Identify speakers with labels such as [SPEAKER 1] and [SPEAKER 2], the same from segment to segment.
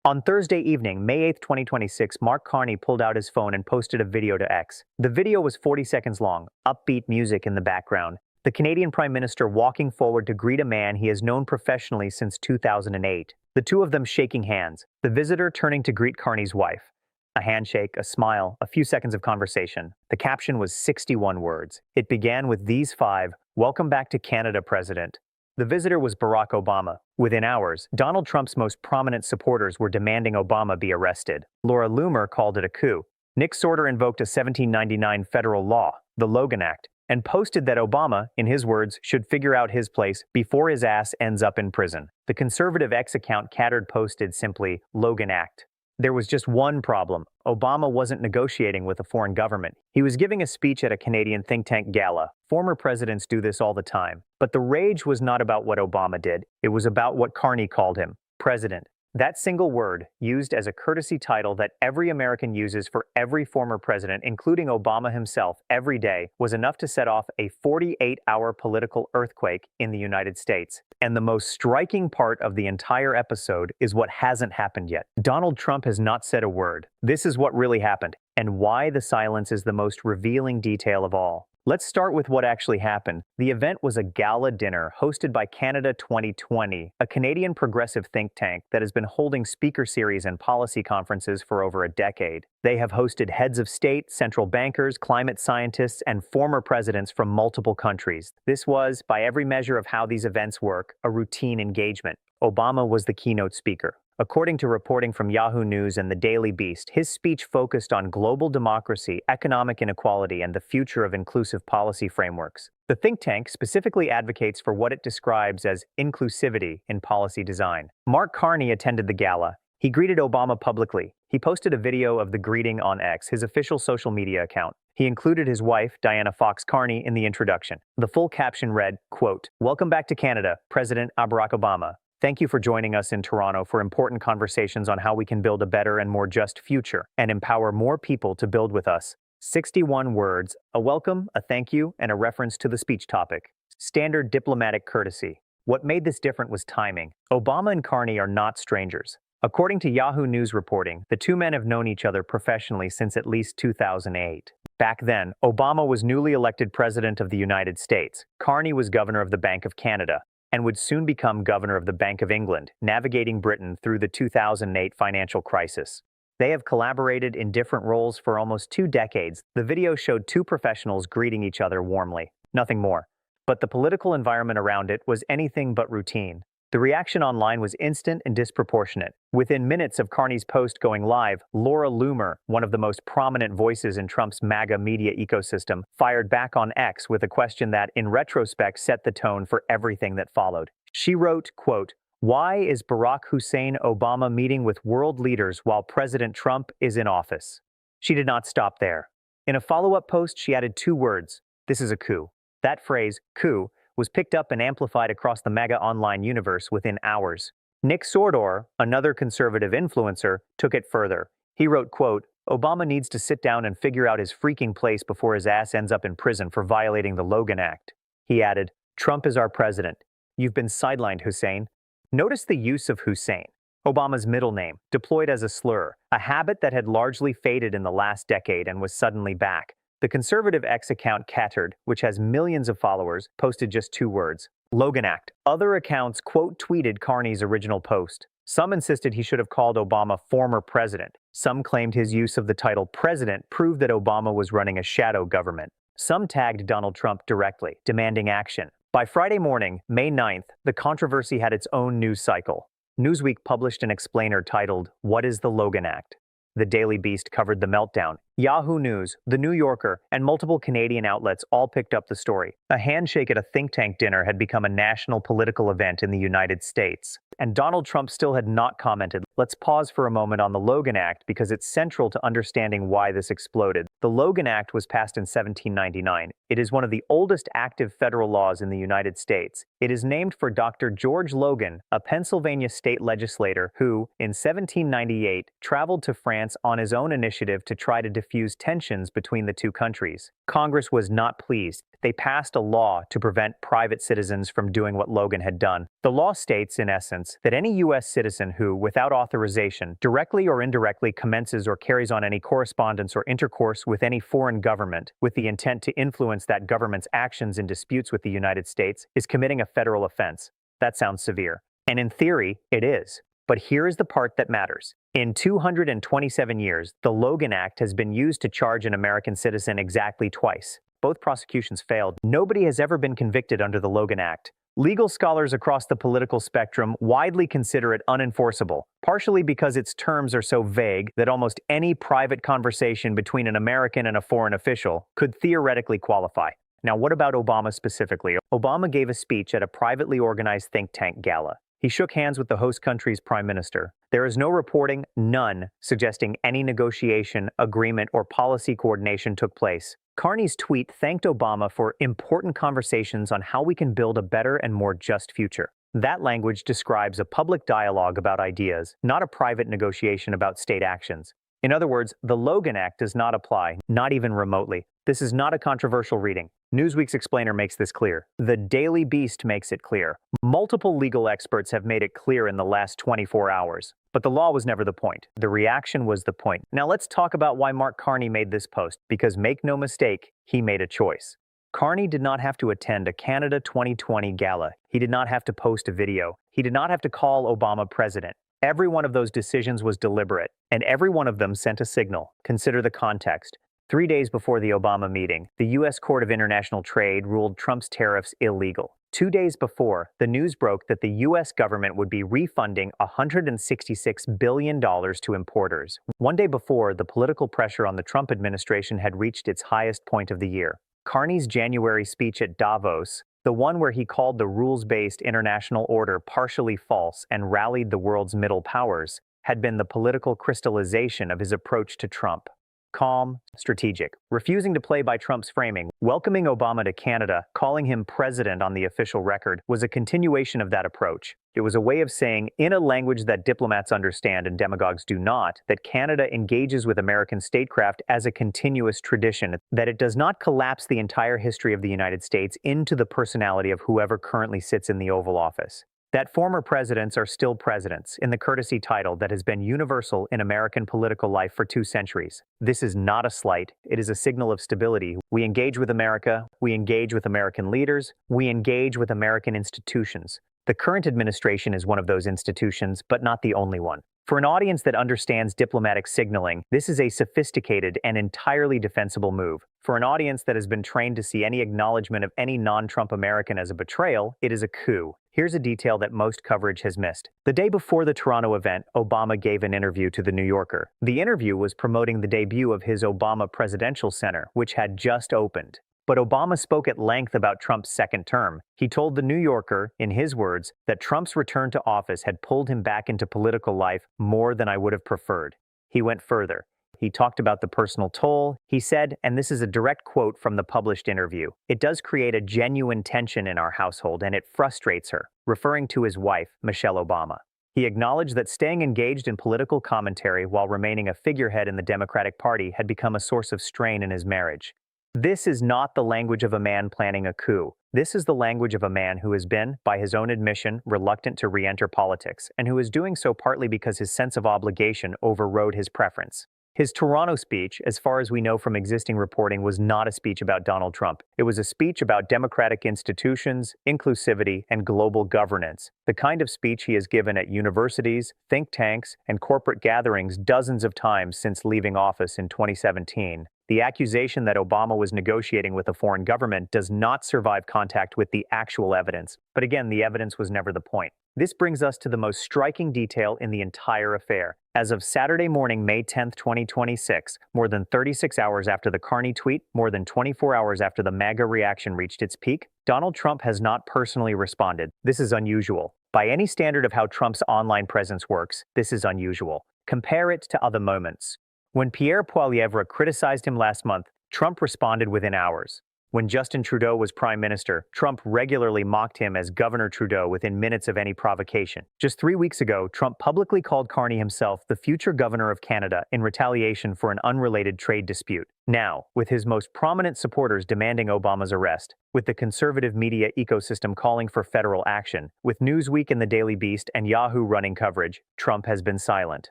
[SPEAKER 1] On Thursday evening, May 8, 2026, Mark Carney pulled out his phone and posted a video to X. The video was 40 seconds long, upbeat music in the background. The Canadian Prime Minister walking forward to greet a man he has known professionally since 2008. The two of them shaking hands, the visitor turning to greet Carney's wife. A handshake, a smile, a few seconds of conversation. The caption was 61 words. It began with these 5, "Welcome back to Canada, President." The visitor was Barack Obama. Within hours, Donald Trump's most prominent supporters were demanding Obama be arrested. Loomer called it a coup. Nick Sortor invoked a 1799 federal law, the Logan Act, and posted that Obama, in his words, should figure out his place before his ass ends up in prison. The conservative X account Catturd posted simply, Logan Act. There was just one problem. Obama wasn't negotiating with a foreign government. He was giving a speech at a Canadian think tank gala. Former presidents do this all the time. But the rage was not about what Obama did. It was about what Carney called him, president. That single word, used as a courtesy title that every American uses for every former president, including Obama himself, every day, was enough to set off a 48-hour political earthquake in the United States. And the most striking part of the entire episode is what hasn't happened yet. Donald Trump has not said a word. This is what really happened, and why the silence is the most revealing detail of all. Let's start with what actually happened. The event was a gala dinner hosted by Canada 2020, a Canadian progressive think tank that has been holding speaker series and policy conferences for over a decade. They have hosted heads of state, central bankers, climate scientists, and former presidents from multiple countries. This was, by every measure of how these events work, a routine engagement. Obama was the keynote speaker. According to reporting from Yahoo News and the Daily Beast, his speech focused on global democracy, economic inequality, and the future of inclusive policy frameworks. The think tank specifically advocates for what it describes as inclusivity in policy design. Mark Carney attended the gala. He greeted Obama publicly. He posted a video of the greeting on X, his official social media account. He included his wife, Diana Fox Carney, in the introduction. The full caption read, quote, "Welcome back to Canada, President Barack Obama. Thank you for joining us in Toronto for important conversations on how we can build a better and more just future and empower more people to build with us." 61 words, a welcome, a thank you, and a reference to the speech topic. Standard diplomatic courtesy. What made this different was timing. Obama and Carney are not strangers. According to Yahoo News reporting, the two men have known each other professionally since at least 2008. Back then, Obama was newly elected President of the United States. Carney was Governor of the Bank of Canada, and would soon become Governor of the Bank of England, navigating Britain through the 2008 financial crisis. They have collaborated in different roles for almost 2 decades. The video showed two professionals greeting each other warmly, nothing more. But the political environment around it was anything but routine. The reaction online was instant and disproportionate. Within minutes of Carney's post going live, Loomer, one of the most prominent voices in Trump's MAGA media ecosystem, fired back on X with a question that, in retrospect, set the tone for everything that followed. She wrote, quote, "Why is Barack Hussein Obama meeting with world leaders while President Trump is in office?" She did not stop there. In a follow-up post, she added 2 words, "This is a coup." That phrase, coup, was picked up and amplified across the MAGA online universe within hours. Nick Sortor, another conservative influencer, took it further. He wrote, quote, "Obama needs to sit down and figure out his freaking place before his ass ends up in prison for violating the Logan Act." He added, "Trump is our president. You've been sidelined, Hussein." Notice the use of Hussein, Obama's middle name, deployed as a slur, a habit that had largely faded in the last decade and was suddenly back. The conservative X account Catturd, which has millions of followers, posted just 2 words, Logan Act. Other accounts quote tweeted Carney's original post. Some insisted he should have called Obama former president. Some claimed his use of the title president proved that Obama was running a shadow government. Some tagged Donald Trump directly, demanding action. By Friday morning, May 9th, the controversy had its own news cycle. Newsweek published an explainer titled, "What is the Logan Act?" The Daily Beast covered the meltdown. Yahoo News, The New Yorker, and multiple Canadian outlets all picked up the story. A handshake at a think tank dinner had become a national political event in the United States. And Donald Trump still had not commented. Let's pause for a moment on the Logan Act because it's central to understanding why this exploded. The The Logan Act was passed in 1799. It is one of the oldest active federal laws in the United States. It is named for Dr. George Logan, a Pennsylvania state legislator who, in 1798, traveled to France on his own initiative to try to diffuse tensions between the two countries. Congress was not pleased. They passed a law to prevent private citizens from doing what Logan had done. The law states, in essence, that any U.S. citizen who, without authorization, directly or indirectly commences or carries on any correspondence or intercourse with any foreign government with the intent to influence that government's actions in disputes with the United States is committing a federal offense. That sounds severe. And in theory, it is. But here is the part that matters. In 227 years, the Logan Act has been used to charge an American citizen exactly twice. Both prosecutions failed. Nobody has ever been convicted under the Logan Act. Legal scholars across the political spectrum widely consider it unenforceable, partially because its terms are so vague that almost any private conversation between an American and a foreign official could theoretically qualify. Now, what about Obama specifically? Obama gave a speech at a privately organized think tank gala. He shook hands with the host country's prime minister. There is no reporting, none, suggesting any negotiation, agreement, or policy coordination took place. Carney's tweet thanked Obama for important conversations on how we can build a better and more just future. That language describes a public dialogue about ideas, not a private negotiation about state actions. In other words, the Logan Act does not apply, not even remotely. This is not a controversial reading. Newsweek's explainer makes this clear. The Daily Beast makes it clear. Multiple legal experts have made it clear in the last 24 hours. But the law was never the point. The reaction was the point. Now let's talk about why Mark Carney made this post, because make no mistake, he made a choice. Carney did not have to attend a Canada 2020 gala. He did not have to post a video. He did not have to call Obama president. Every one of those decisions was deliberate, and every one of them sent a signal. Consider the context. 3 days before the Obama meeting, the U.S. Court of International Trade ruled Trump's tariffs illegal. 2 days before, the news broke that the U.S. government would be refunding $166 billion to importers. 1 day before, the political pressure on the Trump administration had reached its highest point of the year. Carney's January speech at Davos, the one where he called the rules-based international order partially false and rallied the world's middle powers, had been the political crystallization of his approach to Trump. Calm, strategic, refusing to play by Trump's framing, welcoming Obama to Canada, calling him president on the official record, was a continuation of that approach. It was a way of saying, in a language that diplomats understand and demagogues do not, that Canada engages with American statecraft as a continuous tradition, that it does not collapse the entire history of the United States into the personality of whoever currently sits in the Oval Office. That former presidents are still presidents, in the courtesy title that has been universal in American political life for 2 centuries. This is not a slight, it is a signal of stability. We engage with America, we engage with American leaders, we engage with American institutions. The current administration is one of those institutions, but not the only one. For an audience that understands diplomatic signaling, this is a sophisticated and entirely defensible move. For an audience that has been trained to see any acknowledgement of any non-Trump American as a betrayal, it is a coup. Here's a detail that most coverage has missed. The day before the Toronto event, Obama gave an interview to The New Yorker. The interview was promoting the debut of his Obama Presidential Center, which had just opened. But Obama spoke at length about Trump's second term. He told The New Yorker, in his words, that Trump's return to office had pulled him back into political life more than I would have preferred. He went further. He talked about the personal toll. He said, and this is a direct quote from the published interview, "It does create a genuine tension in our household and it frustrates her," referring to his wife, Michelle Obama. He acknowledged that staying engaged in political commentary while remaining a figurehead in the Democratic Party had become a source of strain in his marriage. This is not the language of a man planning a coup. This is the language of a man who has been, by his own admission, reluctant to re-enter politics, and who is doing so partly because his sense of obligation overrode his preference. His Toronto speech, as far as we know from existing reporting, was not a speech about Donald Trump. It was a speech about democratic institutions, inclusivity, and global governance, the kind of speech he has given at universities, think tanks, and corporate gatherings dozens of times since leaving office in 2017. The accusation that Obama was negotiating with a foreign government does not survive contact with the actual evidence. But again, the evidence was never the point. This brings us to the most striking detail in the entire affair. As of Saturday morning, May 10, 2026, more than 36 hours after the Carney tweet, more than 24 hours after the MAGA reaction reached its peak, Donald Trump has not personally responded. This is unusual. By any standard of how Trump's online presence works, this is unusual. Compare it to other moments. When Pierre Poilievre criticized him last month, Trump responded within hours. When Justin Trudeau was prime minister, Trump regularly mocked him as Governor Trudeau within minutes of any provocation. Just 3 weeks ago, Trump publicly called Carney himself the future governor of Canada in retaliation for an unrelated trade dispute. Now, with his most prominent supporters demanding Obama's arrest, with the conservative media ecosystem calling for federal action, with Newsweek and the Daily Beast and Yahoo running coverage, Trump has been silent.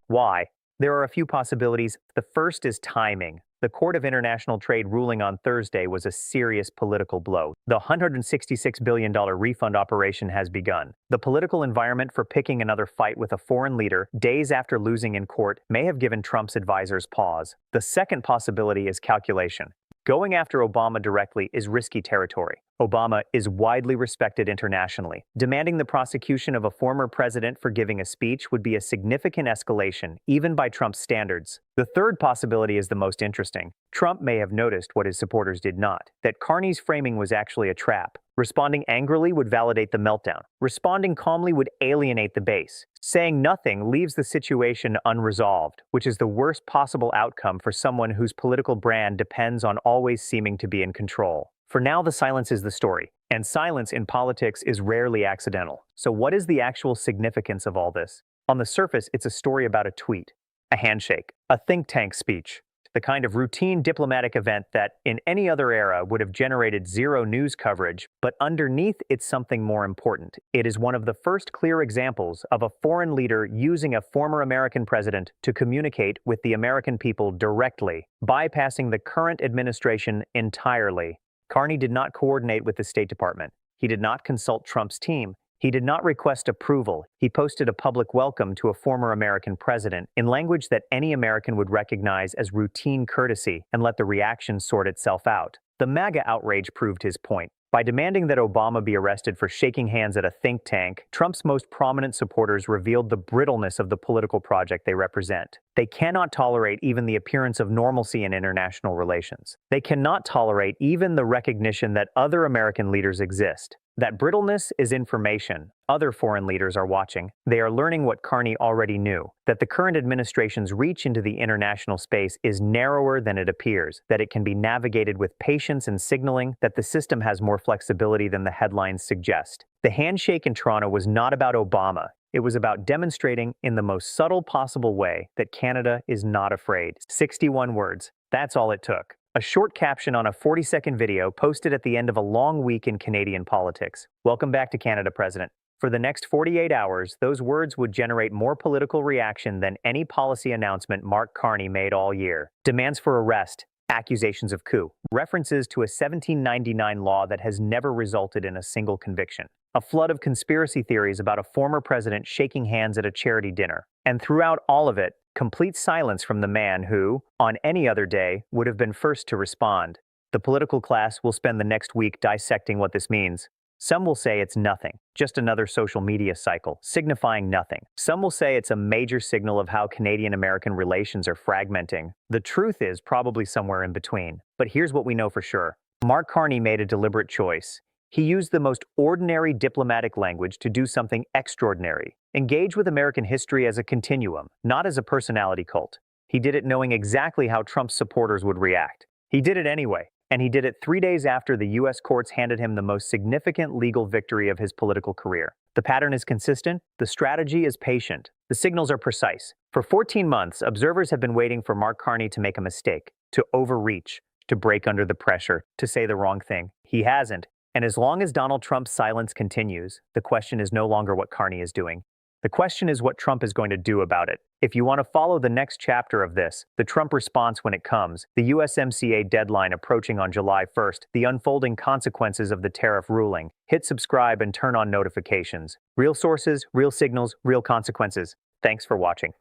[SPEAKER 1] Why? There are a few possibilities. The first is timing. The Court of International Trade ruling on Thursday was a serious political blow. The $166 billion refund operation has begun. The political environment for picking another fight with a foreign leader days after losing in court may have given Trump's advisors pause. The second possibility is calculation. Going after Obama directly is risky territory. Obama is widely respected internationally. Demanding the prosecution of a former president for giving a speech would be a significant escalation, even by Trump's standards. The third possibility is the most interesting. Trump may have noticed what his supporters did not, that Carney's framing was actually a trap. Responding angrily would validate the meltdown. Responding calmly would alienate the base. Saying nothing leaves the situation unresolved, which is the worst possible outcome for someone whose political brand depends on always seeming to be in control. For now, the silence is the story, and silence in politics is rarely accidental. So what is the actual significance of all this? On the surface, it's a story about a tweet, a handshake, a think tank speech, the kind of routine diplomatic event that, in any other era, would have generated zero news coverage, but underneath it's something more important. It is one of the first clear examples of a foreign leader using a former American president to communicate with the American people directly, bypassing the current administration entirely. Carney did not coordinate with the State Department. He did not consult Trump's team. He did not request approval. He posted a public welcome to a former American president in language that any American would recognize as routine courtesy and let the reaction sort itself out. The MAGA outrage proved his point. By demanding that Obama be arrested for shaking hands at a think tank, Trump's most prominent supporters revealed the brittleness of the political project they represent. They cannot tolerate even the appearance of normalcy in international relations. They cannot tolerate even the recognition that other American leaders exist. That brittleness is information. Other foreign leaders are watching. They are learning what Carney already knew, that the current administration's reach into the international space is narrower than it appears, that it can be navigated with patience and signaling, that the system has more flexibility than the headlines suggest. The handshake in Toronto was not about Obama. It was about demonstrating in the most subtle possible way that Canada is not afraid. 61 words. That's all it took. A short caption on a 40-second video posted at the end of a long week in Canadian politics. Welcome back to Canada, President. For the next 48 hours, those words would generate more political reaction than any policy announcement Mark Carney made all year. Demands for arrest, accusations of coup, references to a 1799 law that has never resulted in a single conviction. A flood of conspiracy theories about a former president shaking hands at a charity dinner. And throughout all of it, complete silence from the man who, on any other day, would have been first to respond. The political class will spend the next week dissecting what this means. Some will say it's nothing, just another social media cycle, signifying nothing. Some will say it's a major signal of how Canadian-American relations are fragmenting. The truth is probably somewhere in between. But here's what we know for sure. Mark Carney made a deliberate choice. He used the most ordinary diplomatic language to do something extraordinary. Engage with American history as a continuum, not as a personality cult. He did it knowing exactly how Trump's supporters would react. He did it anyway, and he did it 3 days after the U.S. courts handed him the most significant legal victory of his political career. The pattern is consistent, the strategy is patient, the signals are precise. For 14 months, observers have been waiting for Mark Carney to make a mistake, to overreach, to break under the pressure, to say the wrong thing. He hasn't. And as long as Donald Trump's silence continues, the question is no longer what Carney is doing. The question is what Trump is going to do about it. If you want to follow the next chapter of this, the Trump response when it comes, the USMCA deadline approaching on July 1st, the unfolding consequences of the tariff ruling, hit subscribe and turn on notifications. Real sources, real signals, real consequences. Thanks for watching.